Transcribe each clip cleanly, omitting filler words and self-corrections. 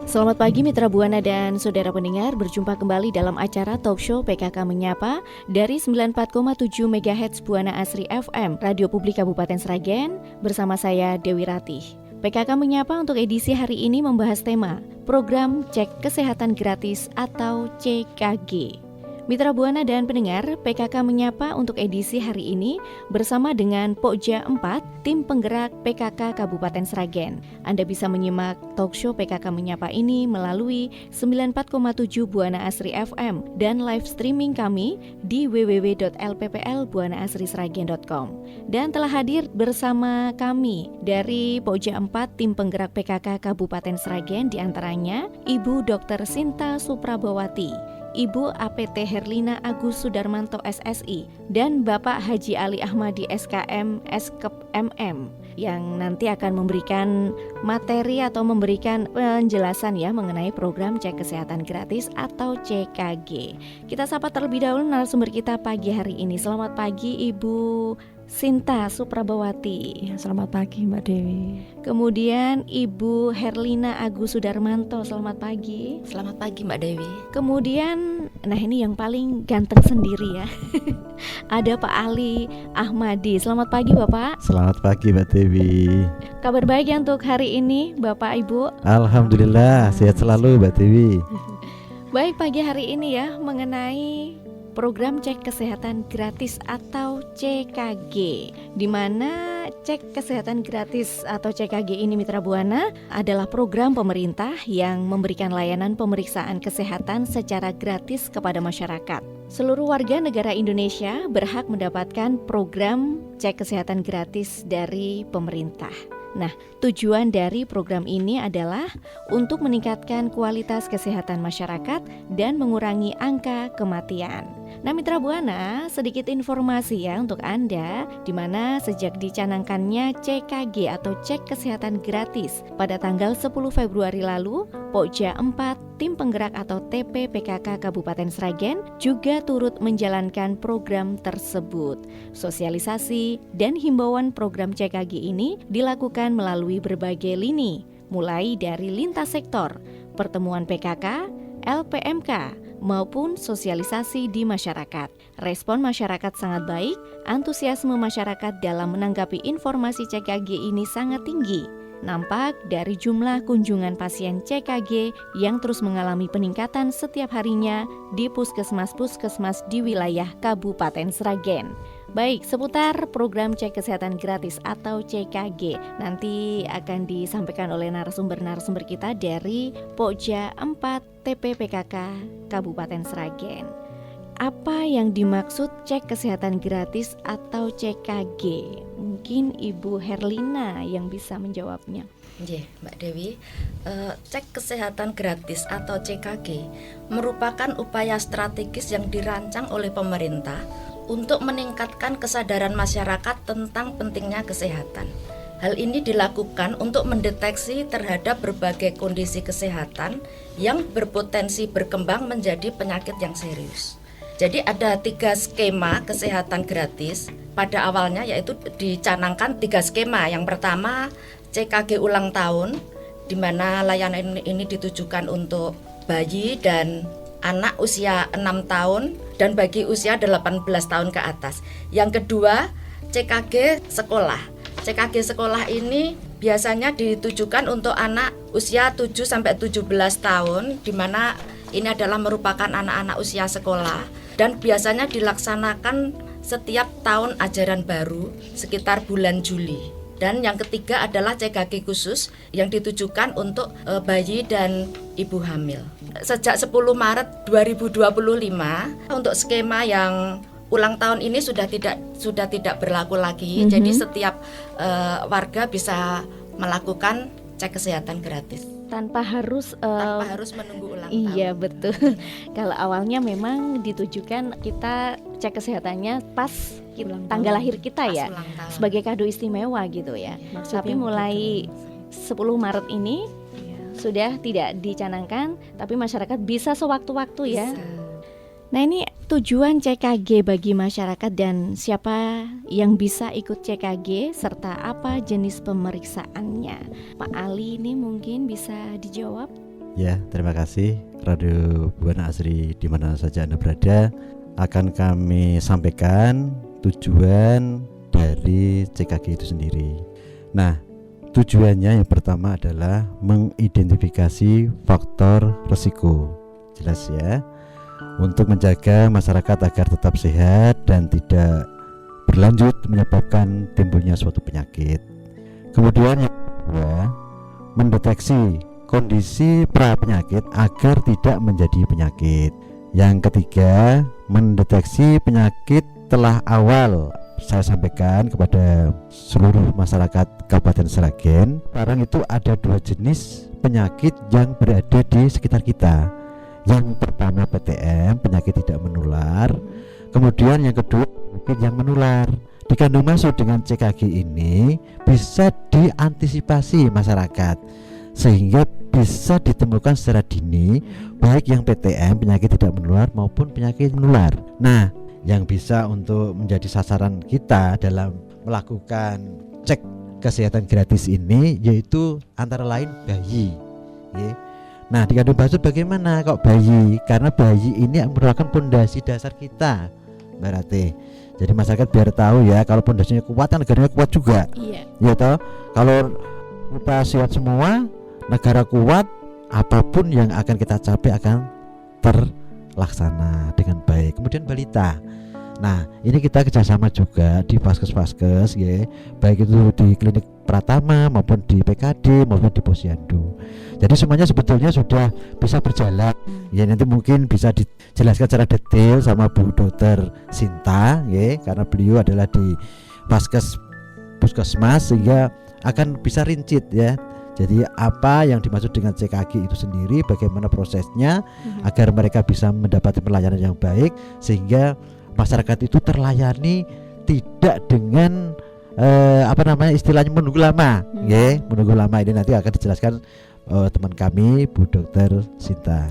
Selamat pagi Mitra Buana dan saudara pendengar, berjumpa kembali dalam acara Talk Show PKK Menyapa dari 94,7 MHz Buana Asri FM, Radio Publik Kabupaten Sragen, bersama saya Dewi Ratih. PKK Menyapa untuk edisi hari ini membahas tema Program Cek Kesehatan Gratis atau CKG. Mitra Buana dan pendengar, PKK Menyapa untuk edisi hari ini bersama dengan Pokja 4, tim penggerak PKK Kabupaten Sragen. Anda bisa menyimak talk show PKK Menyapa ini melalui 94,7 Buana Asri FM dan live streaming kami di www.lpplbuanaasrisragen.com. Dan telah hadir bersama kami dari Pokja 4, tim penggerak PKK Kabupaten Sragen, diantaranya Ibu Dr. Sinta Suprabawati, Ibu APT Herlina Agus Sudarmanto SSI, dan Bapak Haji Ali Ahmadi SKM Eskep MM yang nanti akan memberikan materi atau memberikan penjelasan ya mengenai program cek kesehatan gratis atau CKG. Kita sapa terlebih dahulu narasumber kita pagi hari ini. Selamat pagi Ibu Sinta Suprabawati. Selamat pagi Mbak Dewi. Kemudian Ibu Herlina Agus Sudarmanto. Selamat pagi. Selamat pagi Mbak Dewi. Kemudian, nah ini yang paling ganteng sendiri ya. Ada Pak Ali Ahmadi. Selamat pagi Bapak. Selamat pagi Mbak Dewi. Kabar baik ya untuk hari ini Bapak Ibu? Alhamdulillah sehat selalu Mbak Dewi. Baik, pagi hari ini ya mengenai program cek kesehatan gratis atau CKG, di mana cek kesehatan gratis atau CKG ini Mitra Buana adalah program pemerintah yang memberikan layanan pemeriksaan kesehatan secara gratis kepada masyarakat. Seluruh warga negara Indonesia berhak mendapatkan program cek kesehatan gratis dari pemerintah. Nah, tujuan dari program ini adalah untuk meningkatkan kualitas kesehatan masyarakat dan mengurangi angka kematian. Nah, Mitra Buana, sedikit informasi ya untuk Anda, di mana sejak dicanangkannya CKG atau cek kesehatan gratis pada tanggal 10 Februari lalu, Pokja 4, tim penggerak atau TP PKK Kabupaten Sragen juga turut menjalankan program tersebut. Sosialisasi dan himbauan program CKG ini dilakukan melalui berbagai lini, mulai dari lintas sektor, pertemuan PKK, LPMK, maupun sosialisasi di masyarakat. Respon masyarakat sangat baik, antusiasme masyarakat dalam menanggapi informasi CKG ini sangat tinggi. Nampak dari jumlah kunjungan pasien CKG yang terus mengalami peningkatan setiap harinya di puskesmas-puskesmas di wilayah Kabupaten Sragen. Baik, seputar program cek kesehatan gratis atau CKG nanti akan disampaikan oleh narasumber-narasumber kita dari Pokja 4 TPPKK Kabupaten Sragen. Apa yang dimaksud cek kesehatan gratis atau CKG? Mungkin Ibu Herlina yang bisa menjawabnya. Mbak Dewi, cek kesehatan gratis atau CKG merupakan upaya strategis yang dirancang oleh pemerintah untuk meningkatkan kesadaran masyarakat tentang pentingnya kesehatan. Hal ini dilakukan untuk mendeteksi terhadap berbagai kondisi kesehatan yang berpotensi berkembang menjadi penyakit yang serius. Jadi ada 3 skema kesehatan gratis pada awalnya, yaitu dicanangkan 3 skema. Yang pertama CKG ulang tahun, di mana layanan ini ditujukan untuk bayi dan anak usia 6 tahun dan bagi usia 18 tahun ke atas. Yang kedua CKG sekolah. CKG sekolah ini biasanya ditujukan untuk anak usia 7-17 tahun, di mana ini adalah merupakan anak-anak usia sekolah dan biasanya dilaksanakan setiap tahun ajaran baru sekitar bulan Juli. Dan yang ketiga adalah CKG khusus yang ditujukan untuk bayi dan ibu hamil. Sejak 10 Maret 2025 untuk skema yang ulang tahun ini sudah tidak berlaku lagi. Jadi setiap warga bisa melakukan cek kesehatan gratis tanpa harus menunggu ulang tahun. Iya betul. Kalau awalnya memang ditujukan kita cek kesehatannya pas tanggal lahir kita ya, sebagai kado istimewa gitu ya. Tapi mulai 10 Maret ini sudah tidak dicanangkan, tapi masyarakat bisa sewaktu-waktu ya. Nah ini tujuan CKG bagi masyarakat dan siapa yang bisa ikut CKG serta apa jenis pemeriksaannya. Pak Ali ini mungkin bisa dijawab. Ya, terima kasih Radio Buana Asri di mana saja Anda berada. Akan kami sampaikan tujuan dari CKG itu sendiri. Nah, tujuannya yang pertama adalah mengidentifikasi faktor risiko. Jelas ya. Untuk menjaga masyarakat agar tetap sehat dan tidak berlanjut menyebabkan timbulnya suatu penyakit. Kemudian yang kedua, mendeteksi kondisi pra penyakit agar tidak menjadi penyakit. Yang ketiga, mendeteksi penyakit telah awal. Saya sampaikan kepada seluruh masyarakat Kabupaten Sragen, sekarang itu ada 2 jenis penyakit yang berada di sekitar kita. Yang pertama PTM, penyakit tidak menular. Kemudian yang kedua, penyakit yang menular. Dikandung maksud dengan CKG ini bisa diantisipasi masyarakat sehingga bisa ditemukan secara dini baik yang PTM, penyakit tidak menular maupun penyakit menular. Nah, yang bisa untuk menjadi sasaran kita dalam melakukan cek kesehatan gratis ini yaitu antara lain bayi. Nah, dikandung maksud bagaimana kok bayi? Karena bayi ini merupakan pondasi dasar kita, Mbak Ratih. Jadi masyarakat biar tahu ya, kalau pondasinya kuat, negaranya kuat juga. Iya. Ya toh, kalau kita sehat semua, negara kuat, apapun yang akan kita capai akan terlaksana dengan baik. Kemudian balita. Nah, ini kita kerjasama juga di Vaskes ya, baik itu di klinik Pratama maupun di PKD maupun di Posyandu. Jadi semuanya sebetulnya sudah bisa berjalan. Ya, nanti mungkin bisa dijelaskan secara detail sama Bu Dokter Sinta ya, karena beliau adalah di Puskesmas sehingga akan bisa rincit ya. Jadi apa yang dimaksud dengan CKG itu sendiri, bagaimana prosesnya agar mereka bisa mendapatkan pelayanan yang baik sehingga masyarakat itu terlayani tidak dengan istilahnya menunggu lama. Ya, menunggu lama ini nanti akan dijelaskan teman kami Bu Dokter Sinta.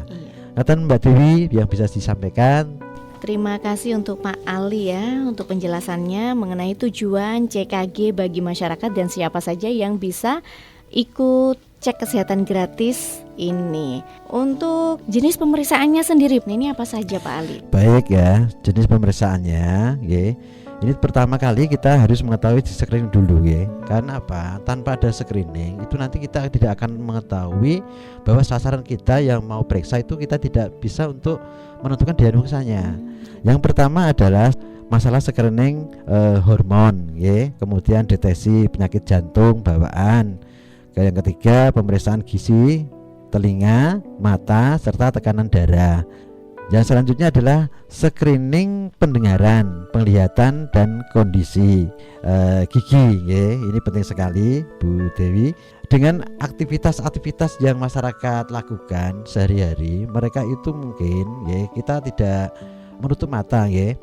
Katan Mbak Dewi yang bisa disampaikan. Terima kasih untuk Pak Ali ya untuk penjelasannya mengenai tujuan CKG bagi masyarakat dan siapa saja yang bisa ikut cek kesehatan gratis ini. Untuk jenis pemeriksaannya sendiri, ini apa saja Pak Ali? Baik ya, jenis pemeriksaannya ya. Ini pertama kali kita harus mengetahui di screening dulu ya. Karena apa? Tanpa ada screening itu nanti kita tidak akan mengetahui bahwa sasaran kita yang mau periksa itu kita tidak bisa untuk menentukan diagnosanya. Yang pertama adalah masalah screening hormon ya, kemudian deteksi penyakit jantung bawaan. Yang ketiga, pemeriksaan gizi, telinga, mata serta tekanan darah. Yang selanjutnya adalah screening pendengaran, penglihatan dan kondisi gigi ya. Ini penting sekali Bu Dewi. Dengan aktivitas-aktivitas yang masyarakat lakukan sehari-hari, mereka itu mungkin ya kita tidak menutup mata ya.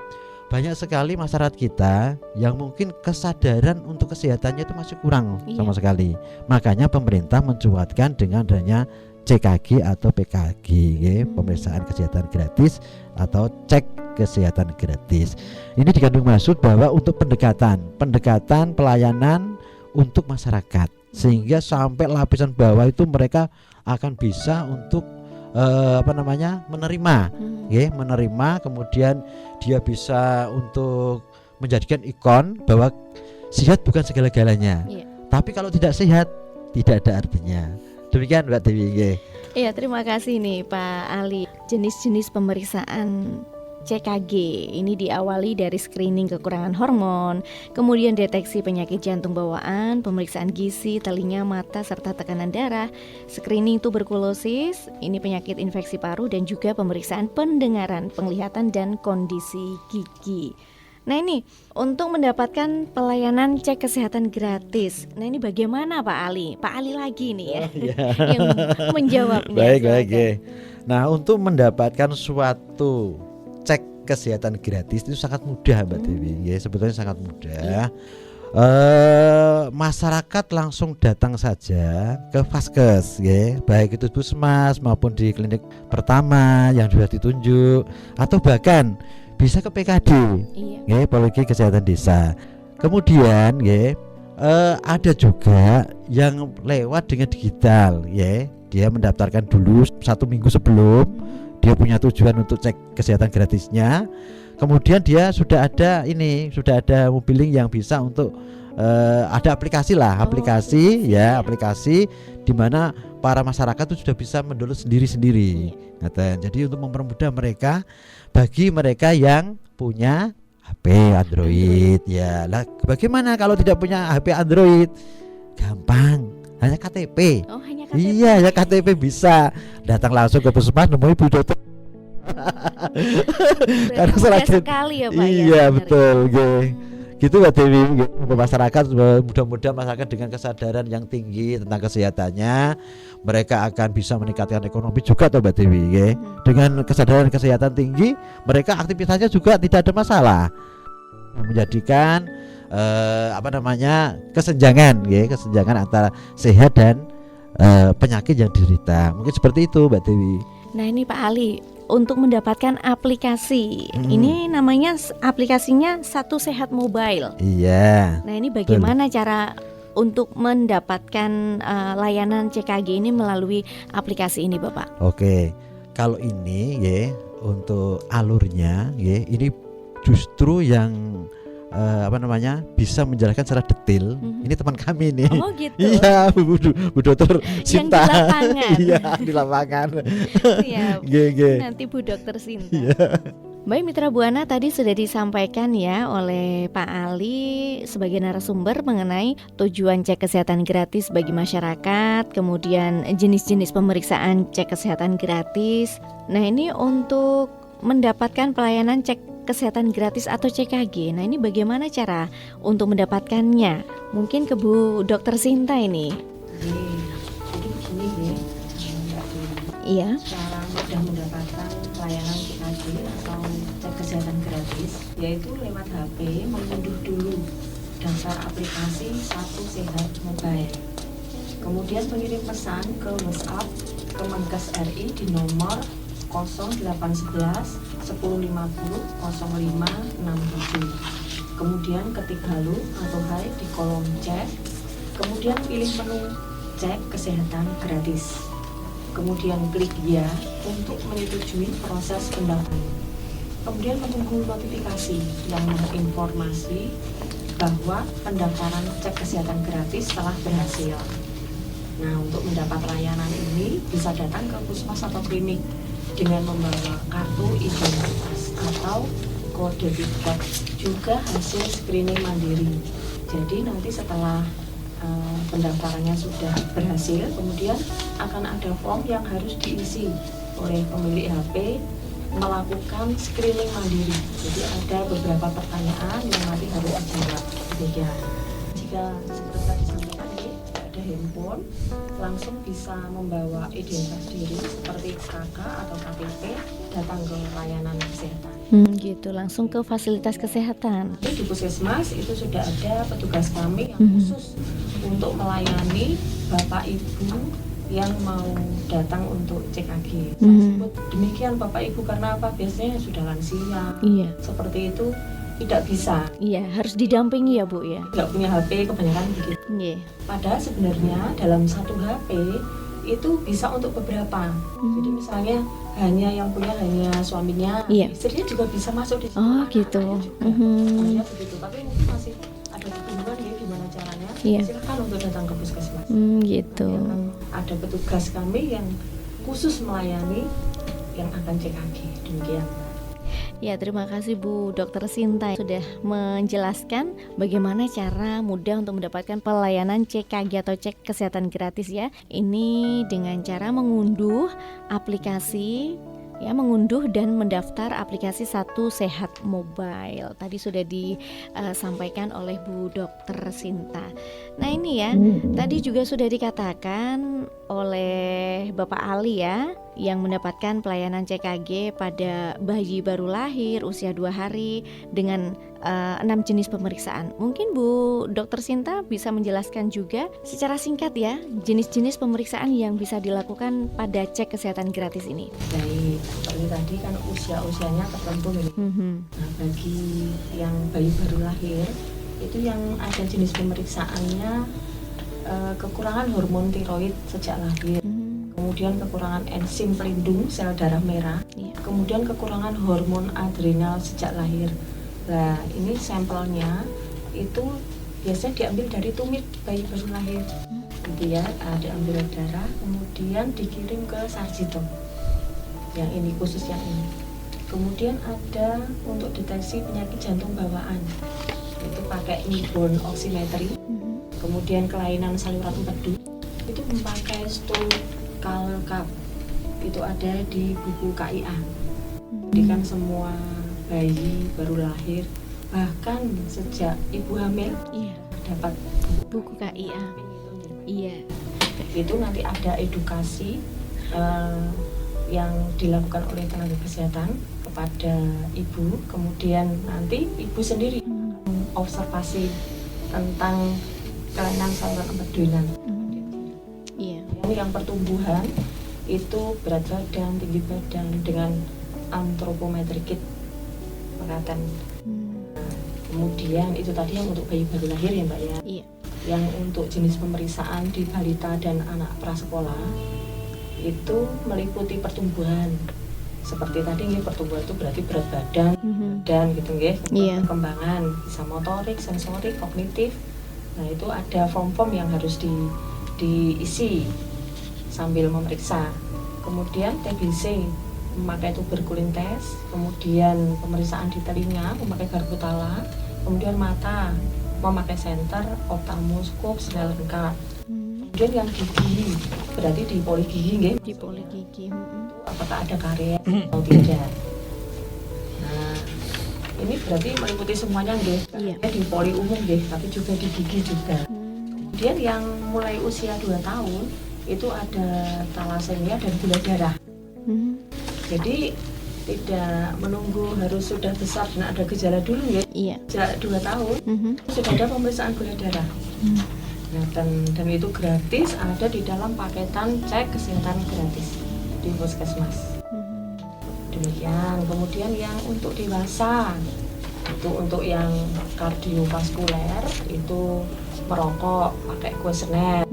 Banyak sekali masyarakat kita yang mungkin kesadaran untuk kesehatannya itu masih kurang sama sekali. Makanya pemerintah mencuatkan dengan adanya CKG atau PKG ya, pemeriksaan kesehatan gratis atau cek kesehatan gratis. Ini dikandung maksud bahwa untuk pendekatan pelayanan untuk masyarakat sehingga sampai lapisan bawah itu mereka akan bisa untuk menerima ya, menerima, kemudian dia bisa untuk menjadikan ikon bahwa sehat bukan segala-galanya. Tapi kalau tidak sehat tidak ada artinya. Demikian Mbak Dewi. Iya, terima kasih nih Pak Ali. Jenis-jenis pemeriksaan CKG ini diawali dari screening kekurangan hormon, kemudian deteksi penyakit jantung bawaan, pemeriksaan gizi, telinga, mata serta tekanan darah, screening tuberkulosis, ini penyakit infeksi paru dan juga pemeriksaan pendengaran, penglihatan dan kondisi gigi. Nah ini untuk mendapatkan pelayanan cek kesehatan gratis. Nah ini bagaimana Pak Ali? Pak Ali lagi nih ya, yang menjawabnya. Baik. Nah untuk mendapatkan suatu cek kesehatan gratis itu sangat mudah Mbak Dewi. Ya sebetulnya sangat mudah. Masyarakat langsung datang saja ke Vaskes ya, baik itu Puskesmas maupun di klinik pertama yang sudah ditunjuk, atau bahkan bisa ke PKD, Iya. nggih, Poliggi Kesehatan Desa. Kemudian nggih, ada juga yang lewat dengan digital, ya. Dia mendaftarkan dulu 1 minggu sebelum, dia punya tujuan untuk cek kesehatan gratisnya. Kemudian dia sudah ada mobil link yang bisa untuk ada aplikasi di mana para masyarakat itu sudah bisa mendownload sendiri-sendiri. Jadi untuk mempermudah mereka, bagi mereka yang punya HP Android, ya. Lah bagaimana kalau tidak punya HP Android? Gampang, hanya KTP. Oh, hanya KTP. Iya, ya KTP bisa datang langsung ke puskesmas nemui Bu Dokter. Karena Mudah selain- sekali ya Pak ya. Iya sebenarnya. betul, nggih. Gitu Mbak Dewi, nggih. Untuk masyarakat, mudah-mudahan masyarakat dengan kesadaran yang tinggi tentang kesehatannya, mereka akan bisa meningkatkan ekonomi juga toh Mbak Dewi, nggih. Dengan kesadaran kesehatan tinggi, mereka aktivitasnya juga tidak ada masalah. Menjadikan kesenjangan, nggih, kesenjangan antara sehat dan penyakit yang diderita. Mungkin seperti itu Mbak Dewi. Nah ini Pak Ali, untuk mendapatkan aplikasi, ini namanya aplikasinya Satu Sehat Mobile. Iya. Nah ini bagaimana cara untuk mendapatkan layanan CKG ini melalui aplikasi ini Bapak? Oke, kalau ini ya untuk alurnya ya ini justru yang bisa menjelaskan secara detail. Ini teman kami nih. Oh gitu. Iya, Bu Dokter Yang Sinta. di lapangan. Iya, di lapangan. Iya, Nggih. nanti Bu Dokter Sinta. Iya. Baik Mitra Buana, tadi sudah disampaikan ya oleh Pak Ali sebagai narasumber mengenai tujuan cek kesehatan gratis bagi masyarakat, kemudian jenis-jenis pemeriksaan cek kesehatan gratis. Nah ini untuk mendapatkan pelayanan cek kesehatan gratis atau CKG. Nah ini bagaimana cara untuk mendapatkannya? Mungkin ke Bu Dokter Sinta ini. Jadi begini ya, Mbak Dewi. Iya. Cara mudah mendapatkan pelayanan CKG atau cek kesehatan gratis yaitu lewat HP mengunduh dulu daftar aplikasi Satu Sehat Mobile. Kemudian mengirim pesan ke WhatsApp Kemenkes RI di nomor 0811 1050 0567. Kemudian ketik halo atau hai di kolom chat. Kemudian pilih menu cek kesehatan gratis. Kemudian klik ya untuk menyetujui proses pendaftaran. Kemudian menunggu notifikasi yang menginformasi bahwa pendaftaran cek kesehatan gratis telah berhasil. Nah, untuk mendapat layanan ini bisa datang ke puskesmas atau klinik dengan membawa kartu identitas atau kode tiket, juga hasil screening mandiri. Jadi nanti setelah pendaftarannya sudah berhasil, kemudian akan ada form yang harus diisi oleh pemilik HP melakukan screening mandiri. Jadi ada beberapa pertanyaan yang nanti harus dijawab. Demikian. Jika seperti tadi disampaikan ini ada handphone, langsung bisa membawa identitas diri seperti KK atau KTP datang ke layanan kesehatan. Gitu, langsung ke fasilitas kesehatan. Di puskesmas itu sudah ada petugas kami yang khusus untuk melayani Bapak Ibu yang mau datang untuk CKG. Saya sebut demikian Bapak Ibu karena apa? Biasanya sudah lansia. Iya. Seperti itu tidak bisa, Iya, harus didampingi ya Bu ya. nggak punya HP, kebanyakan begitu. Iya. Padahal sebenarnya dalam satu HP itu bisa untuk beberapa. Jadi misalnya yang punya hanya suaminya, Iya. istrinya juga bisa masuk di situ. Oh, anak-anaknya gitu. juga. Sebenarnya begitu. Tapi mungkin masih ada kebingungan ya gimana caranya. Iya. Silakan untuk datang ke puskesmas. Gitu. Nanti akan ada petugas kami yang khusus melayani yang akan CKG. Demikian. Ya, terima kasih Bu Dokter Sinta sudah menjelaskan bagaimana cara mudah untuk mendapatkan pelayanan CKG atau cek kesehatan gratis ya. Ini dengan cara mengunduh aplikasi mengunduh dan mendaftar aplikasi Satu Sehat Mobile. Tadi sudah disampaikan oleh Bu Dokter Sinta. Nah ini ya, tadi juga sudah dikatakan oleh Bapak Ali ya, yang mendapatkan pelayanan CKG pada bayi baru lahir usia 2 hari dengan 6 jenis pemeriksaan. Mungkin Bu Dr. Sinta bisa menjelaskan juga secara singkat ya jenis-jenis pemeriksaan yang bisa dilakukan pada cek kesehatan gratis ini. Baik, seperti tadi kan usia-usianya tertentu nih. Nah, bagi yang bayi baru lahir itu yang ada jenis pemeriksaannya kekurangan hormon tiroid sejak lahir, kemudian kekurangan enzim pelindung sel darah merah, kemudian kekurangan hormon adrenal sejak lahir. Nah, ini sampelnya itu biasanya diambil dari tumit bayi baru lahir, gitu ya. Diambil darah, kemudian dikirim ke Sarjito. Yang ini khusus yang ini. Kemudian ada untuk deteksi penyakit jantung bawaan, itu pakai newborn oximetry. Kemudian kelainan saluran empedu itu memakai stool color cup, itu ada di buku KIA. Jadi kan semua bayi baru lahir bahkan sejak ibu hamil dapat buku KIA. Iya. Itu nanti ada edukasi yang dilakukan oleh tenaga kesehatan kepada ibu, kemudian nanti ibu sendiri observasi tentang kelainan saluran empedu. Iya. Yang pertumbuhan itu berat badan, tinggi badan dengan anthropometric kit penglihatan. Kemudian itu tadi yang untuk bayi baru lahir ya Mbak ya. Iya. Yang untuk jenis pemeriksaan di balita dan anak prasekolah itu meliputi pertumbuhan. Seperti tadi nggih, pertumbuhan itu berarti berat badan dan gitu nggih. Iya. Perkembangan bisa motorik, sensorik, kognitif. Nah, itu ada form-form yang harus diisi sambil memeriksa. Kemudian TBC memakai tuberkulin test, kemudian pemeriksaan di telinga memakai garbutala, kemudian mata memakai senter, oftalmoskop, Snellen lengkap. Kemudian yang gigi berarti di poli gigi nggih. Di poli gigi. Apakah ada karies atau tidak? Nah, ini berarti meliputi semuanya nggih. Iya. Di poli umum nggih, tapi juga di gigi juga. Kemudian yang mulai usia 2 tahun itu ada talasemia dan gula darah. Jadi tidak menunggu harus sudah besar dan ada gejala dulu ya. Iya. Sejak 2 tahun sudah ada pemeriksaan gula darah. Nah, dan itu gratis, ada di dalam paketan cek kesehatan gratis di puskesmas. Demikian. Kemudian yang untuk dewasa itu untuk yang kardiovaskuler itu merokok pakai kuesioner,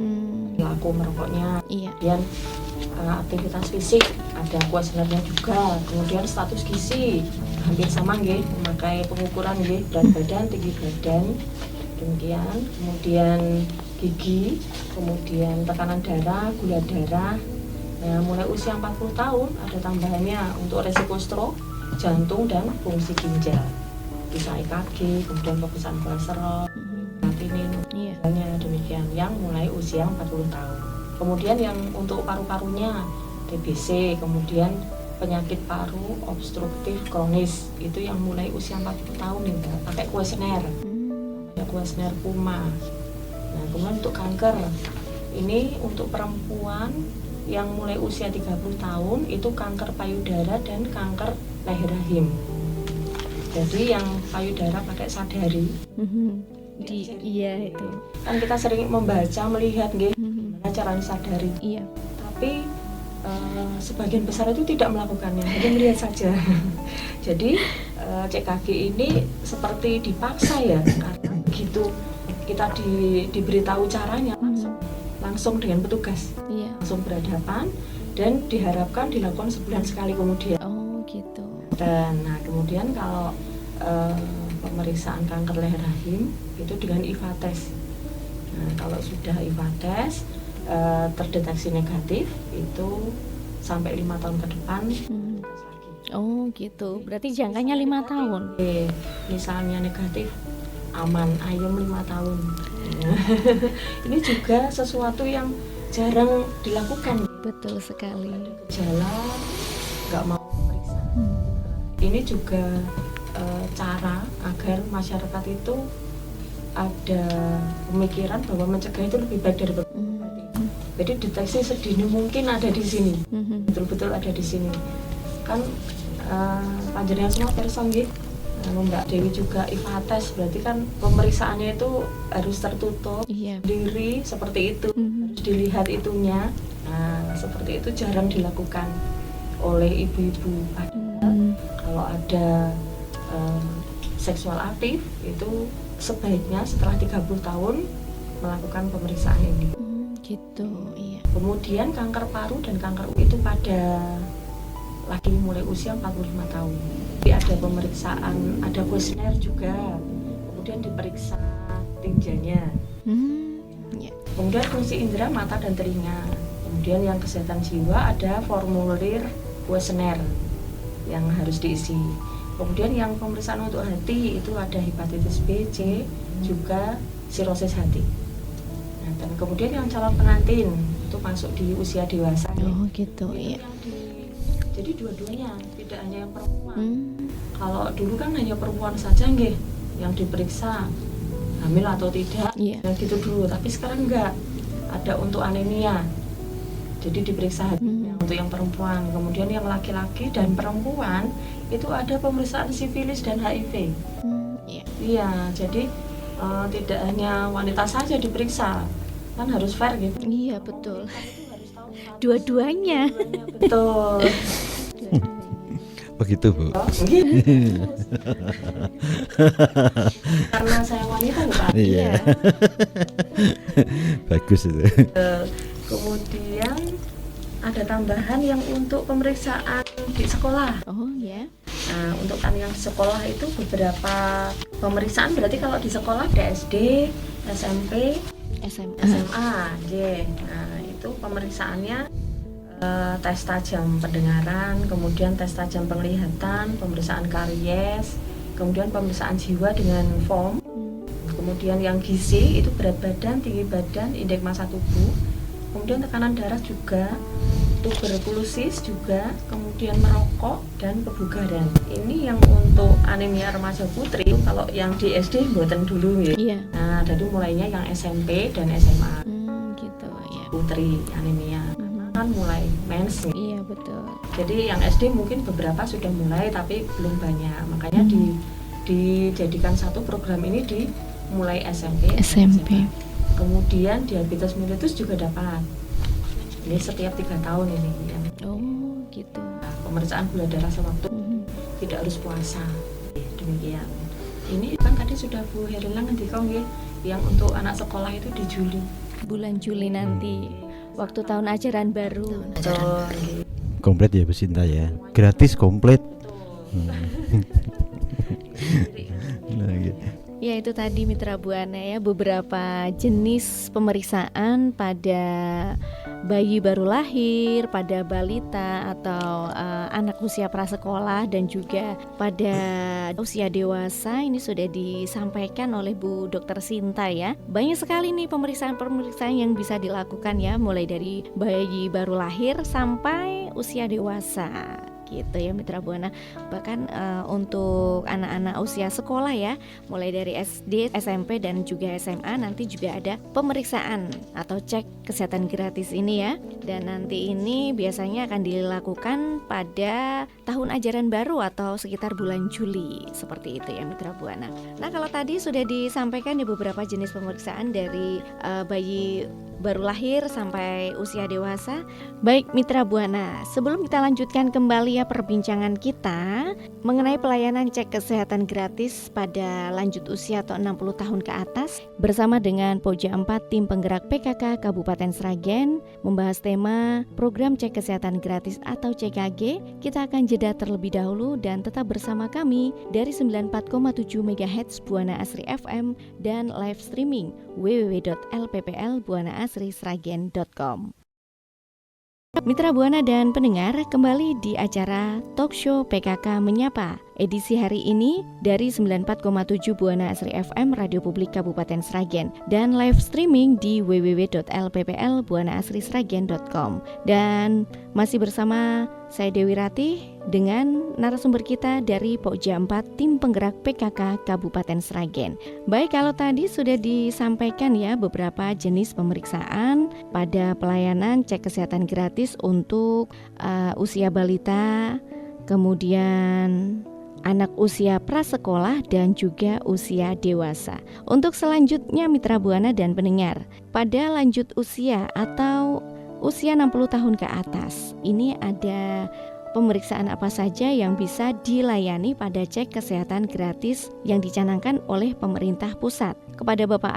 laku merokoknya. Iya. Kemudian aktivitas fisik ada kuesionernya juga. Kemudian status gizi hampir sama nggih, memakai pengukuran nggih, berat badan, tinggi badan. Demikian. Kemudian gigi, kemudian tekanan darah, gula darah. Nah, mulai usia 40 tahun ada tambahannya untuk resiko stroke, jantung dan fungsi ginjal. Bisa EKG, kemudian pemeriksaan kolesterol, creatinine, misalnya demikian yang mulai usia 40 tahun. Kemudian yang untuk paru-parunya TBC, kemudian penyakit paru obstruktif kronis itu yang mulai usia 40 tahun nih, pakai kuesioner. Ya, kuesioner PUMA. Nah, kemudian untuk kanker ini untuk perempuan yang mulai usia 30 tahun itu kanker payudara dan kanker leher rahim. Jadi yang payudara pakai sadari. Iya itu. Kan kita sering membaca, melihat nggih, gimana caranya sadari. Iya. Tapi sebagian besar itu tidak melakukannya, hanya melihat saja. Jadi CKG ini seperti dipaksa ya, karena begitu kita diberitahu caranya langsung dengan petugas, langsung berhadapan dan diharapkan dilakukan sebulan sekali kemudian. Oh gitu. Dan nah kemudian kalau pemeriksaan kanker leher rahim itu dengan IVA test. Nah, kalau sudah IVA test terdeteksi negatif itu sampai 5 tahun ke depan tes lagi. Oh gitu. Berarti jangkanya 5 tahun. Misalnya negatif aman ayam 5 tahun. Ini juga sesuatu yang jarang dilakukan. Betul sekali. Gejala nggak mau periksa. Ini juga cara agar masyarakat itu ada pemikiran bahwa mencegah itu lebih baik daripada mengobati. Jadi deteksi sedini mungkin ada di sini, Mhm. betul-betul ada di sini. Kan panjenengan semua pirsa nggih, Mbak Dewi juga IFATES, berarti kan pemeriksaannya itu harus tertutup, Iya. diri seperti itu, Mhm. harus dilihat itunya. Nah, seperti itu jarang dilakukan oleh ibu-ibu. Mhm. Kalau ada seksual aktif itu sebaiknya setelah 30 tahun melakukan pemeriksaan ini. Gitu, iya. Kemudian kanker paru dan kanker itu pada laki mulai usia 45 tahun. Jadi ada pemeriksaan, ada kuesioner juga. Kemudian diperiksa tinjanya. Ya. Kemudian fungsi indera mata dan telinga. Kemudian yang kesehatan jiwa ada formulir kuesioner yang harus diisi. Kemudian yang pemeriksaan untuk hati itu ada hepatitis B, C, juga sirosis hati. Nah, dan kemudian yang calon pengantin itu masuk di usia dewasa. Oh gitu, Itu iya. yang jadi dua-duanya, tidak hanya yang perempuan. Hmm. Kalau dulu kan hanya perempuan saja nggih yang diperiksa hamil atau tidak, Iya. yang gitu dulu. Tapi sekarang enggak, ada untuk anemia. Jadi diperiksa hatinya untuk yang perempuan. Kemudian yang laki-laki dan perempuan itu ada pemeriksaan sifilis dan HIV. Iya. Iya, jadi tidak hanya wanita saja diperiksa, kan harus fair gitu. Iya, betul. Itu harus tahu status Dua-duanya. dua-duanya, betul. Begitu, Bu. Oh, gitu. Karena saya wanita ya Pak. Iya. Bagus itu. Kemudian ada tambahan yang untuk pemeriksaan di sekolah. Oh ya. Nah, untuk kan yang sekolah itu beberapa pemeriksaan, berarti kalau di sekolah ada SD, SMP, SMA. SMA, J. Nah, itu pemeriksaannya tes tajam pendengaran, kemudian tes tajam penglihatan, pemeriksaan karies, kemudian pemeriksaan jiwa dengan FOM, kemudian yang gizi itu berat badan, tinggi badan, indeks massa tubuh, kemudian tekanan darah juga, tuberkulosis juga, kemudian merokok dan kebugaran. Ini yang untuk anemia remaja putri. Kalau yang di SD mboten dulu ya. Iya. Nah, jadi mulainya yang SMP dan SMA Gitu ya. putri anemia. Karena kan mulai mens nih. Iya, betul. Jadi yang SD mungkin beberapa sudah mulai tapi belum banyak. Makanya dijadikan satu program ini di mulai SMP. SMP. Kemudian diabetes mellitus juga dapat. Ini setiap 3 tahun ini yang Oh, gitu. pemeriksaan gula darah sewaktu, tidak harus puasa. Demikian. Ini kan tadi sudah Bu Herila ngendika nggih, yang untuk anak sekolah itu di Juli. Bulan Juli nanti, waktu tahun ajaran baru. Betul. Komplit ya Bu Sinta ya. Gratis komplit. Nah, gitu. Ya, itu tadi Mitra Buana ya, beberapa jenis pemeriksaan pada bayi baru lahir, pada balita atau anak usia prasekolah dan juga pada usia dewasa. Ini sudah disampaikan oleh Bu Dr. Sinta ya. Banyak sekali nih pemeriksaan-pemeriksaan yang bisa dilakukan ya, mulai dari bayi baru lahir sampai usia dewasa. Gitu ya Mitra Buana. Bahkan untuk anak-anak usia sekolah ya, mulai dari SD, SMP dan juga SMA nanti juga ada pemeriksaan atau cek kesehatan gratis ini ya. Dan nanti ini biasanya akan dilakukan pada tahun ajaran baru atau sekitar bulan Juli. Seperti itu ya Mitra Buana. Nah, kalau tadi sudah disampaikan di beberapa jenis pemeriksaan dari bayi baru lahir sampai usia dewasa. Baik Mitra Buana, sebelum kita lanjutkan kembali ya perbincangan kita mengenai pelayanan cek kesehatan gratis pada lanjut usia atau 60 tahun ke atas, bersama dengan Poja 4 Tim Penggerak PKK Kabupaten Sragen membahas tema program cek kesehatan gratis atau CKG. Kita akan jeda terlebih dahulu dan tetap bersama kami dari 94,7 MHz Buana Asri FM dan live streaming www.lpplbuanaasrisragen.com. Mitra Buana dan pendengar, kembali di acara Talkshow PKK Menyapa edisi hari ini dari 94,7 Buana Asri FM Radio Publik Kabupaten Sragen dan live streaming di www.lpplbuanaasrisragen.com. Dan masih bersama saya Dewi Ratih dengan narasumber kita dari Pokja 4 Tim Penggerak PKK Kabupaten Sragen. Baik, kalau tadi sudah disampaikan ya beberapa jenis pemeriksaan pada pelayanan cek kesehatan gratis untuk usia balita, kemudian anak usia prasekolah dan juga usia dewasa. Untuk selanjutnya Mitra Buana dan pendengar, pada lanjut usia atau usia 60 tahun ke atas, ini ada pemeriksaan apa saja yang bisa dilayani pada cek kesehatan gratis yang dicanangkan oleh pemerintah pusat. Kepada Bapak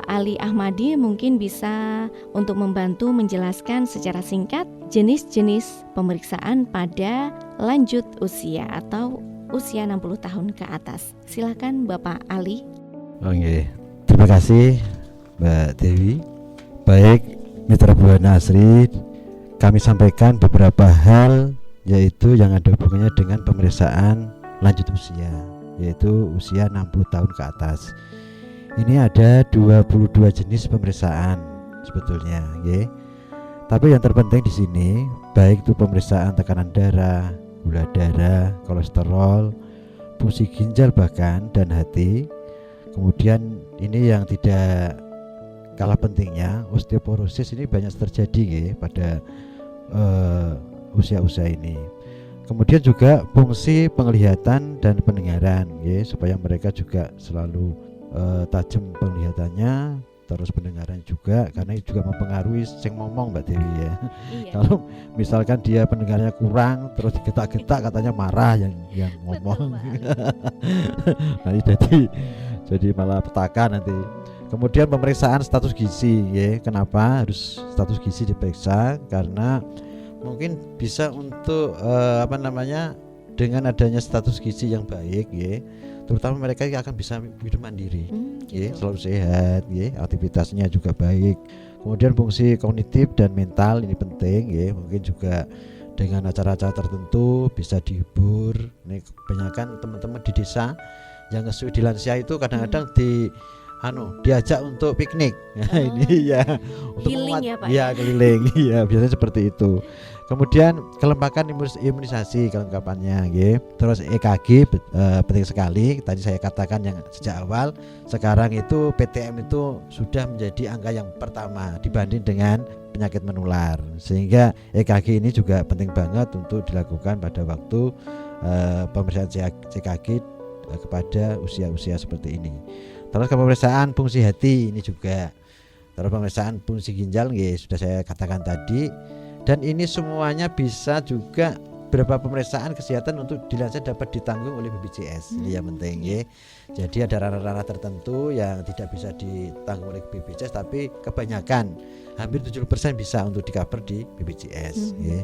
Ali Ahmadi mungkin bisa untuk membantu menjelaskan secara singkat jenis-jenis pemeriksaan pada lanjut usia atau usia 60 tahun ke atas. Silakan Bapak Ali. Oke, terima kasih Mbak Dewi. Baik, Mitra Buana Asri, kami sampaikan beberapa hal yaitu yang ada hubungannya dengan pemeriksaan lanjut usia, yaitu usia 60 tahun ke atas. Ini ada 22 jenis pemeriksaan sebetulnya, ya. Tapi yang terpenting di sini baik itu pemeriksaan tekanan darah, gula darah, kolesterol, fungsi ginjal bahkan dan hati. Kemudian ini yang tidak kalah pentingnya, osteoporosis ini banyak terjadi ya pada usia-usia ini. Kemudian juga fungsi penglihatan dan pendengaran ya, supaya mereka juga selalu tajam penglihatannya, terus pendengaran juga, karena itu juga mempengaruhi sing ngomong Mbak Dewi ya. Iya. Kalau misalkan dia pendengarannya kurang terus digetak-getak katanya marah yang ngomong. Nanti jadi malah petaka nanti. Kemudian pemeriksaan status gizi ya. Kenapa harus status gizi diperiksa? Karena mungkin bisa untuk dengan adanya status gizi yang baik ya, terutama mereka yang akan bisa hidup mandiri, ya, selalu sehat, ya, aktivitasnya juga baik. Kemudian fungsi kognitif dan mental ini penting, ya, mungkin juga dengan acara-acara tertentu bisa dihibur. Ini kebanyakan teman-teman di desa yang di lansia itu kadang-kadang diajak untuk piknik. Nah, ini ya untuk Healing ya, Pak. Ya, keliling, ya biasanya seperti itu. Kemudian kelengkapan imunisasi kelengkapannya, ya. Terus EKG penting sekali. Tadi saya katakan yang sejak awal, sekarang itu PTM itu sudah menjadi angka yang pertama dibanding dengan penyakit menular. Sehingga EKG ini juga penting banget untuk dilakukan pada waktu pemeriksaan CKG kepada usia-usia seperti ini. Terus pemeriksaan fungsi hati ini juga. Terus pemeriksaan fungsi ginjal, ya, sudah saya katakan tadi. Dan ini semuanya bisa juga beberapa pemeriksaan kesehatan untuk dilansia dapat ditanggung oleh BPJS. Ini yang penting ya. Jadi ada ranah-ranah tertentu yang tidak bisa ditanggung oleh BPJS, tapi kebanyakan hampir 70% bisa untuk di-cover di BPJS ya.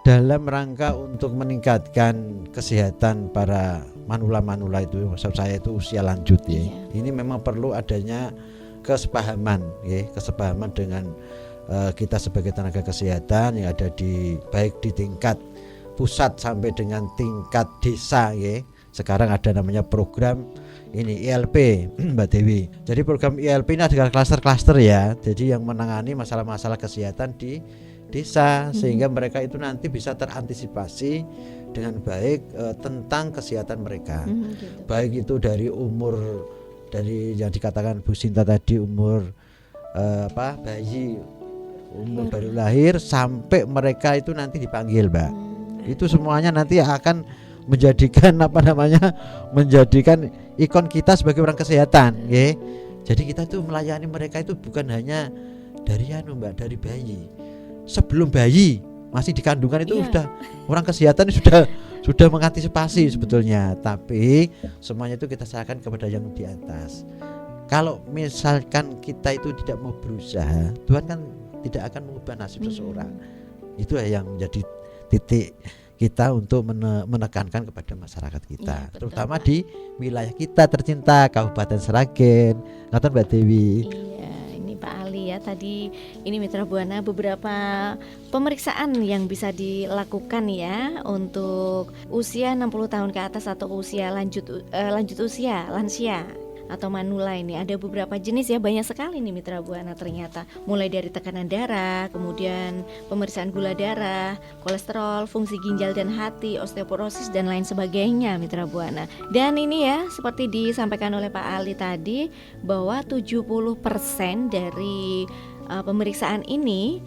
Dalam rangka untuk meningkatkan kesehatan para manula-manula itu, maksud saya itu usia lanjut ya. Ini memang perlu adanya kesepahaman ya, kesepahaman dengan kita sebagai tenaga kesehatan yang ada baik di tingkat pusat sampai dengan tingkat desa ya. Sekarang ada namanya program ini ILP Mbak Dewi. Jadi program ILP ini adalah klaster-klaster ya. Jadi yang menangani masalah-masalah kesehatan di desa sehingga mereka itu nanti bisa terantisipasi dengan baik tentang kesehatan mereka. Gitu. Baik itu dari umur, dari yang dikatakan Bu Sinta tadi, umur bayi, umur baru lahir sampai mereka itu nanti dipanggil, Mbak. Itu semuanya nanti akan menjadikan menjadikan ikon kita sebagai orang kesehatan, ya. Jadi kita tuh melayani mereka itu bukan hanya dari Mbak, dari bayi. Sebelum bayi masih di kandungan itu sudah orang kesehatan sudah mengantisipasi sebetulnya, tapi semuanya itu kita serahkan kepada yang di atas. Kalau misalkan kita itu tidak mau berusaha, Tuhan kan tidak akan mengubah nasib seseorang. Itu yang menjadi titik kita untuk menekankan kepada masyarakat kita, betul, terutama Pak, di wilayah kita tercinta Kabupaten Sragen. Ngaten Mbak Dewi. Iya, ini Pak Ali ya tadi ini Mitra Buana beberapa pemeriksaan yang bisa dilakukan ya untuk usia 60 tahun ke atas atau usia lanjut usia lansia atau manula. Ini ada beberapa jenis ya, banyak sekali nih Mitra Buana ternyata, mulai dari tekanan darah, kemudian pemeriksaan gula darah, kolesterol, fungsi ginjal dan hati, osteoporosis dan lain sebagainya Mitra Buana. Dan ini ya seperti disampaikan oleh Pak Ali tadi bahwa 70% dari pemeriksaan ini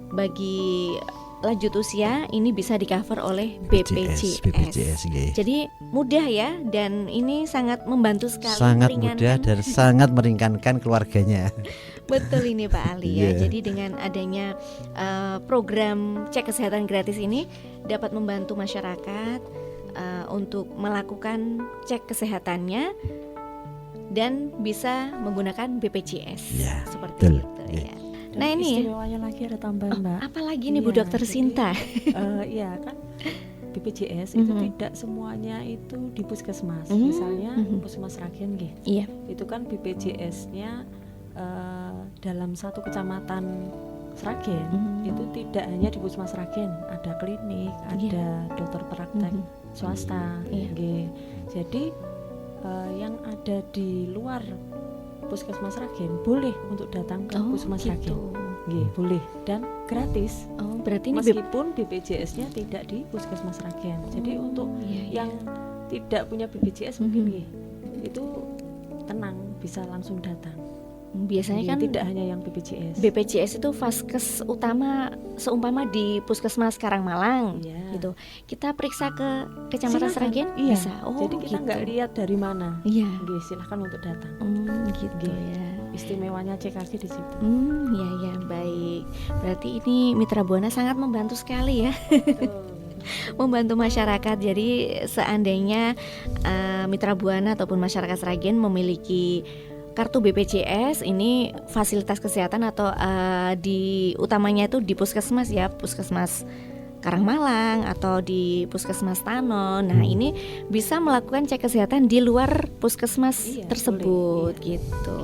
bagi lanjut usia ini bisa di-cover oleh BPJS. Jadi mudah ya, dan ini sangat membantu sekali, sangat mudah dan sangat meringankan keluarganya. Betul ini Pak Ali ya. Yeah. Jadi dengan adanya program cek kesehatan gratis ini dapat membantu masyarakat untuk melakukan cek kesehatannya dan bisa menggunakan BPJS seperti betul. itu Yeah. ya. Dan Nah ini istimewanya lagi ada tambahan Mbak. apalagi nih Bu Iya, Dokter jadi, Sinta. Iya kan BPJS itu tidak semuanya itu di puskesmas. Misalnya puskesmas Sragen nggih. Iya. Itu kan BPJS-nya dalam satu kecamatan Sragen itu tidak hanya di puskesmas Sragen, ada klinik, ada dokter praktek swasta. Nggih. Jadi yang ada di luar puskesmas Sragen boleh untuk datang ke puskesmas Sragen. Nggih, boleh dan gratis. Oh, berarti ini Meskipun BPJS-nya tidak di puskesmas Sragen. Jadi untuk yang tidak punya BPJS mungkin nggih, itu tenang bisa langsung datang. Biasanya kan tidak hanya yang BPJS. BPJS itu vaskes utama seumpama di Puskesmas Karangmalang gitu. Kita periksa ke Kecamatan Sragen bisa. Oh, jadi kita nggak lihat dari mana. Iya. Nggih, silahkan untuk datang. Gitu ya. Istimewanya CKG di situ. Ya baik. Berarti ini Mitra Buana sangat membantu sekali ya. Membantu masyarakat. Jadi seandainya Mitra Buana ataupun masyarakat Sragen memiliki kartu BPJS, ini fasilitas kesehatan atau di utamanya itu di puskesmas ya, puskesmas Karangmalang atau di puskesmas Tanon. Nah ini bisa melakukan cek kesehatan di luar puskesmas tersebut gitu.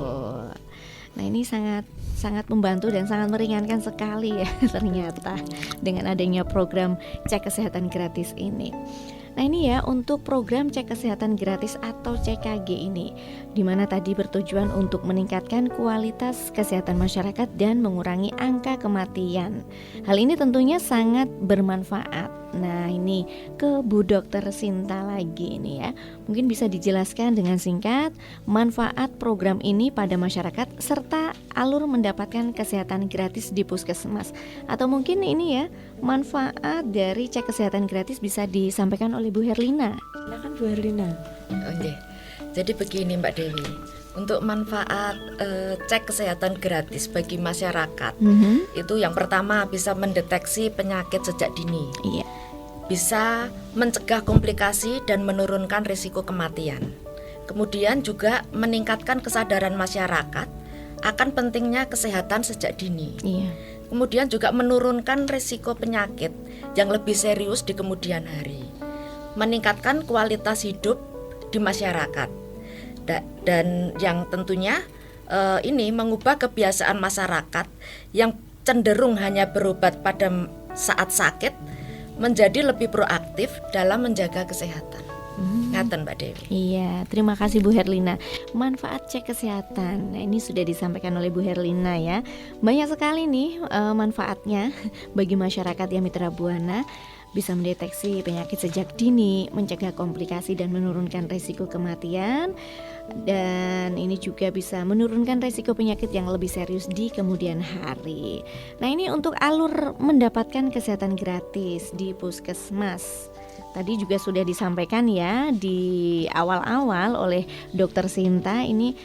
Nah ini sangat membantu dan sangat meringankan sekali ya ternyata dengan adanya program cek kesehatan gratis ini. Nah ini ya untuk program cek kesehatan gratis atau CKG ini, di mana tadi bertujuan untuk meningkatkan kualitas kesehatan masyarakat dan mengurangi angka kematian. Hal ini tentunya sangat bermanfaat. Nah ini ke Bu Dokter Sinta lagi ini ya, mungkin bisa dijelaskan dengan singkat manfaat program ini pada masyarakat serta alur mendapatkan kesehatan gratis di puskesmas. Atau mungkin ini ya manfaat dari cek kesehatan gratis bisa disampaikan oleh Bu Herlina. Silakan Bu Herlina. Oke. Jadi begini Mbak Dewi, untuk manfaat cek kesehatan gratis bagi masyarakat itu yang pertama bisa mendeteksi penyakit sejak dini. Iya. Bisa mencegah komplikasi dan menurunkan risiko kematian. Kemudian juga meningkatkan kesadaran masyarakat akan pentingnya kesehatan sejak dini. Iya. Kemudian juga menurunkan risiko penyakit yang lebih serius di kemudian hari. Meningkatkan kualitas hidup di masyarakat. Dan yang tentunya ini mengubah kebiasaan masyarakat yang cenderung hanya berobat pada saat sakit menjadi lebih proaktif dalam menjaga kesehatan. Ngaten Mbak Dewi. Iya, terima kasih Bu Herlina. Manfaat cek kesehatan. Nah, ini sudah disampaikan oleh Bu Herlina ya. Banyak sekali nih manfaatnya bagi masyarakat ya Mitra Buana. Bisa mendeteksi penyakit sejak dini, mencegah komplikasi dan menurunkan risiko kematian. Dan ini juga bisa menurunkan risiko penyakit yang lebih serius di kemudian hari. Nah ini untuk alur mendapatkan kesehatan gratis di puskesmas. Tadi juga sudah disampaikan ya di awal-awal oleh Dokter Sinta ini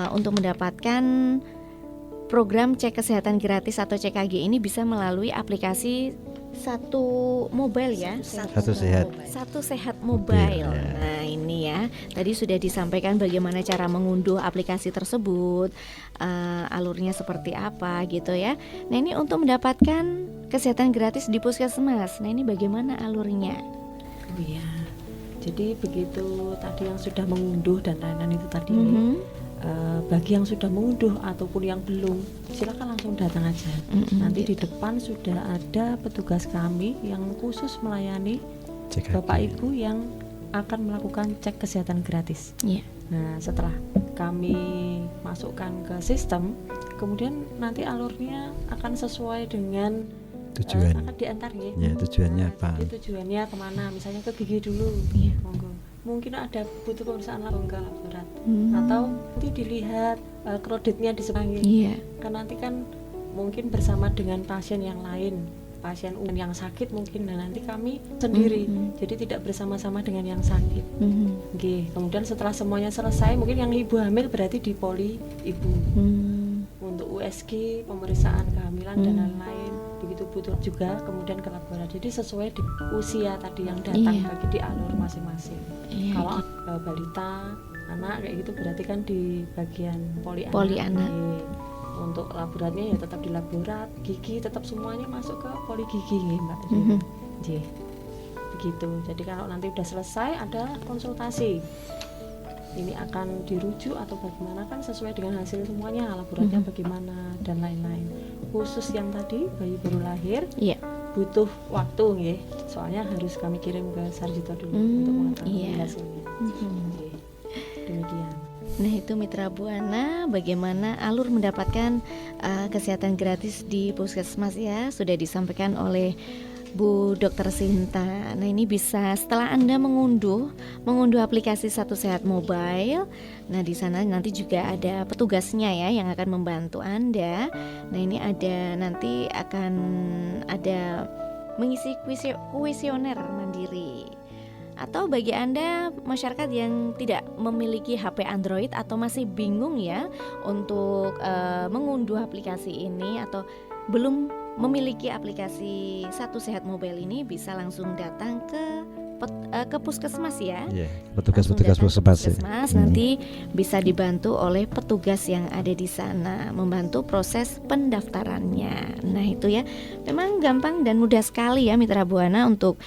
untuk mendapatkan program cek kesehatan gratis atau CKG ini bisa melalui aplikasi Satu Mobile ya, Satu Sehat. Satu Sehat Mobile. Nah ini ya, tadi sudah disampaikan bagaimana cara mengunduh aplikasi tersebut, alurnya seperti apa gitu ya. Nah ini untuk mendapatkan kesehatan gratis di puskesmas. Nah ini bagaimana alurnya? Oh iya, jadi begitu tadi yang sudah mengunduh dan lain-lain itu tadi bagi yang sudah mengunduh ataupun yang belum, silakan langsung datang aja. Nanti di depan sudah ada petugas kami yang khusus melayani CKG. Bapak Ibu yang akan melakukan cek kesehatan gratis. Iya. Nah, setelah kami masukkan ke sistem, kemudian nanti alurnya akan sesuai dengan Tujuan. akan diantar ya. Ya, tujuannya apa? Jadi tujuannya kemana? Misalnya ke gigi dulu. Iya. Monggo. Mungkin ada butuh pemeriksaan laboratorium atau nanti dilihat kreditnya di sebelah. Iya. Kan nanti kan mungkin bersama dengan pasien yang lain, pasien umum yang sakit mungkin, dan nanti kami sendiri, jadi tidak bersama-sama dengan yang sakit. Oke, kemudian setelah semuanya selesai, mungkin yang ibu hamil berarti di poli ibu untuk USG, pemeriksaan kehamilan dan lain-lain. Begitu butuh juga kemudian ke laboratorium. Jadi sesuai di usia tadi yang datang Iya. bagi di alur masing-masing. Iya, Kalau balita, anak kayak gitu berarti kan di bagian poli anak. Poli anak. Untuk laboratnya ya tetap di laborat, gigi tetap semuanya masuk ke poli gigi nggih, Mbak. Nggih. Begitu. Jadi kalau nanti udah selesai ada konsultasi. Ini akan dirujuk atau bagaimana kan sesuai dengan hasil semuanya, laboratnya bagaimana dan lain-lain. Khusus yang tadi bayi baru lahir, Iya. butuh waktu nggih. Soalnya harus kami kirim ke Sarjito dulu untuk mengetahui iya. hasilnya. Nggih. Demikian. Nah, itu Mitra Buana, bagaimana alur mendapatkan kesehatan gratis di Puskesmas ya, sudah disampaikan oleh Bu Dr. Sinta. Nah, ini bisa setelah Anda mengunduh aplikasi Satu Sehat Mobile. Nah, di sana nanti juga ada petugasnya ya yang akan membantu Anda. Nah, ini nanti akan ada mengisi kuesioner mandiri. Atau bagi Anda masyarakat yang tidak memiliki HP Android atau masih bingung ya untuk mengunduh aplikasi ini atau belum memiliki aplikasi Satu Sehat Mobile ini, bisa langsung datang ke puskesmas ya. Iya, petugas-petugas Langsung datang ke puskesmas. puskesmas, nanti bisa dibantu oleh petugas yang ada di sana membantu proses pendaftarannya. Nah, itu ya, memang gampang dan mudah sekali ya Mitra Buana untuk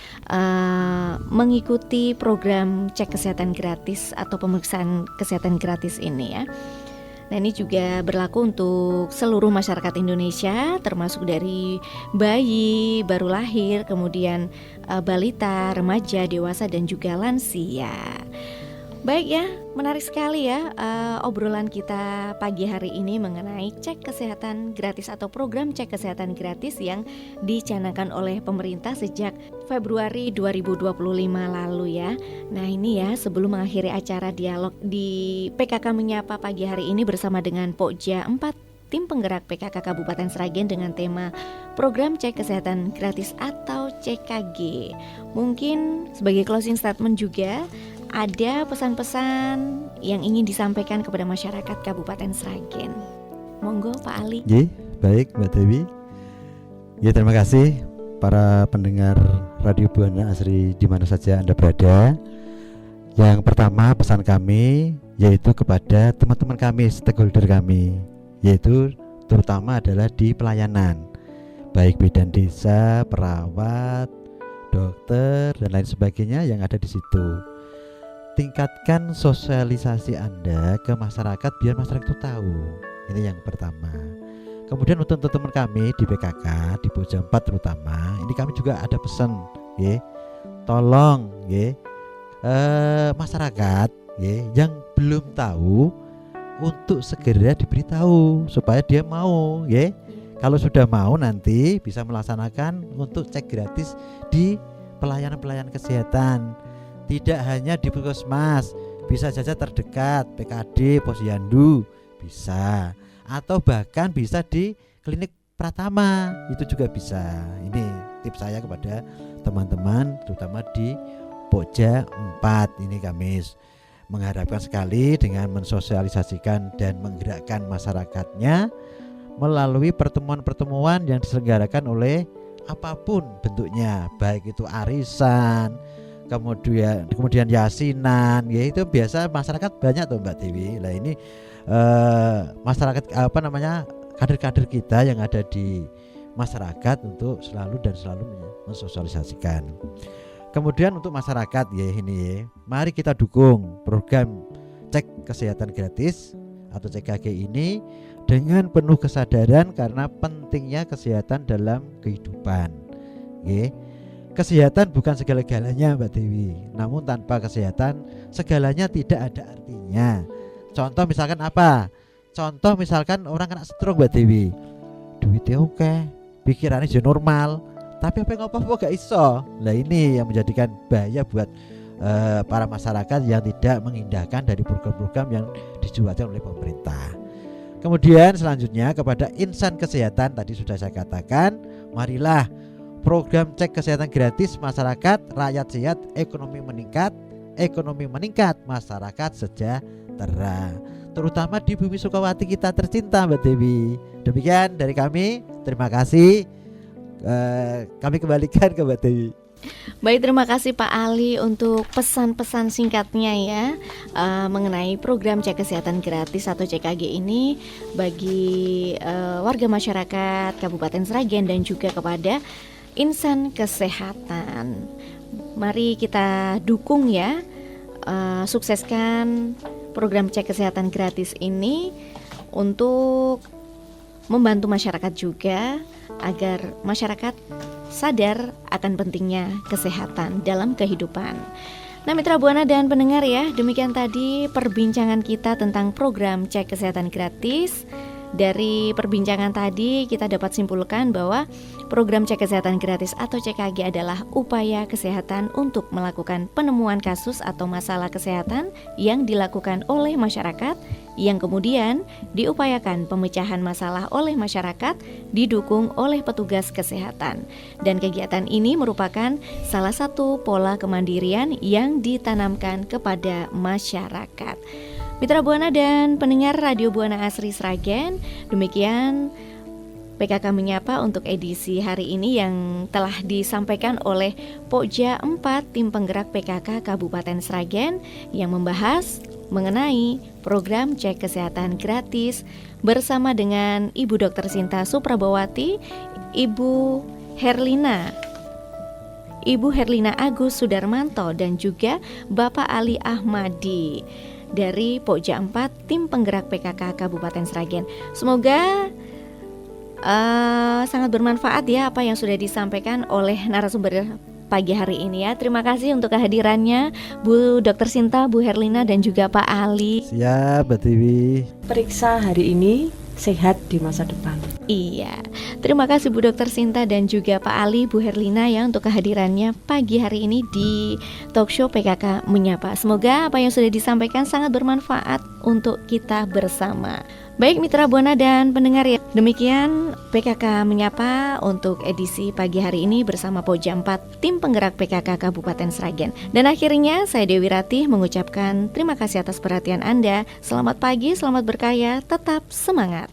mengikuti program cek kesehatan gratis atau pemeriksaan kesehatan gratis ini ya. Nah, ini juga berlaku untuk seluruh masyarakat Indonesia, termasuk dari bayi baru lahir, kemudian balita, remaja, dewasa, dan juga lansia. Baik ya, menarik sekali ya obrolan kita pagi hari ini mengenai cek kesehatan gratis atau program cek kesehatan gratis yang dicanangkan oleh pemerintah sejak Februari 2025 lalu ya. Nah, ini ya, sebelum mengakhiri acara dialog di PKK Menyapa pagi hari ini bersama dengan Pokja 4 tim penggerak PKK Kabupaten Sragen dengan tema program cek kesehatan gratis atau CKG. Mungkin sebagai closing statement juga ada pesan-pesan yang ingin disampaikan kepada masyarakat Kabupaten Sragen. Monggo Pak Ali. Ye, baik Mbak Dewi. Ya, terima kasih para pendengar Radio Buana Asri di mana saja Anda berada. Yang pertama pesan kami yaitu kepada teman-teman kami, stakeholder kami, yaitu terutama adalah di pelayanan, baik bidan desa, perawat, dokter dan lain sebagainya yang ada di situ. Tingkatkan sosialisasi Anda ke masyarakat biar masyarakat itu tahu. Ini yang pertama. Kemudian untuk teman kami di PKK di Pokja 4 terutama, ini kami juga ada pesan, ya. Tolong, ya, masyarakat, ya, yang belum tahu untuk segera diberitahu supaya dia mau, ya. Kalau sudah mau nanti bisa melaksanakan untuk cek gratis di pelayanan-pelayanan kesehatan. Tidak hanya di puskesmas, bisa saja terdekat PKD, Posyandu, bisa, atau bahkan bisa di klinik Pratama, itu juga bisa. Ini tips saya kepada teman-teman terutama di Pokja 4. Ini kami mengharapkan sekali dengan mensosialisasikan dan menggerakkan masyarakatnya melalui pertemuan-pertemuan yang diselenggarakan oleh apapun bentuknya, baik itu arisan, kemudian yasinan, ya itu biasa masyarakat banyak tuh Mbak Dewi. Nah, ini masyarakat kader-kader kita yang ada di masyarakat untuk selalu mensosialisasikan. Kemudian untuk masyarakat ya ini ya, mari kita dukung program cek kesehatan gratis atau CKG ini dengan penuh kesadaran karena pentingnya kesehatan dalam kehidupan. Nggih. Kesehatan bukan segala-galanya Mbak Dewi. Namun tanpa kesehatan segalanya tidak ada artinya. Contoh misalkan apa? Contoh misalkan orang kena stroke Mbak Dewi. Duitnya oke, pikirannya juga normal, tapi apa ngopo gak iso. Nah ini yang menjadikan bahaya buat para masyarakat yang tidak mengindahkan dari program-program yang dijualkan oleh pemerintah. Kemudian selanjutnya kepada insan kesehatan tadi sudah saya katakan, marilah program cek kesehatan gratis masyarakat, rakyat sehat, ekonomi meningkat, masyarakat sejahtera. Terutama di Bumi Sukawati kita tercinta Mbak Dewi. Demikian dari kami, terima kasih. Kami kembalikan ke Mbak Dewi. Baik, terima kasih Pak Ali untuk pesan-pesan singkatnya ya mengenai program cek kesehatan gratis atau CKG ini bagi warga masyarakat Kabupaten Sragen dan juga kepada insan kesehatan. Mari kita dukung ya, sukseskan program cek kesehatan gratis ini untuk membantu masyarakat juga agar masyarakat sadar akan pentingnya kesehatan dalam kehidupan. Nah Mitra Buana dan pendengar ya, demikian tadi perbincangan kita tentang program cek kesehatan gratis. Dari perbincangan tadi kita dapat simpulkan bahwa program cek kesehatan gratis atau CKG adalah upaya kesehatan untuk melakukan penemuan kasus atau masalah kesehatan yang dilakukan oleh masyarakat, yang kemudian diupayakan pemecahan masalah oleh masyarakat didukung oleh petugas kesehatan. Dan kegiatan ini merupakan salah satu pola kemandirian yang ditanamkan kepada masyarakat. Mitra Buana dan pendengar Radio Buana Asri Sragen, demikian PKK Menyapa untuk edisi hari ini yang telah disampaikan oleh Pokja 4 Tim Penggerak PKK Kabupaten Sragen yang membahas mengenai program cek kesehatan gratis bersama dengan Ibu Dr. Sinta Suprabawati, Ibu Herlina Agus Sudarmanto dan juga Bapak Ali Ahmadi dari Pokja 4 Tim Penggerak PKK Kabupaten Sragen. Semoga sangat bermanfaat ya apa yang sudah disampaikan oleh narasumber pagi hari ini ya. Terima kasih untuk kehadirannya Bu Dr. Sinta, Bu Herlina dan juga Pak Ali. Siap Mbak Dewi. Periksa hari ini, sehat di masa depan. Iya, terima kasih Bu Dr. Sinta dan juga Pak Ali, Bu Herlina ya untuk kehadirannya pagi hari ini di Talkshow PKK Menyapa. Semoga apa yang sudah disampaikan sangat bermanfaat untuk kita bersama. Baik Mitra Buana dan pendengar ya, demikian PKK Menyapa untuk edisi pagi hari ini bersama Pokja 4 Tim Penggerak PKK Kabupaten Sragen. Dan akhirnya saya Dewi Ratih mengucapkan terima kasih atas perhatian Anda. Selamat pagi, selamat berkarya, tetap semangat.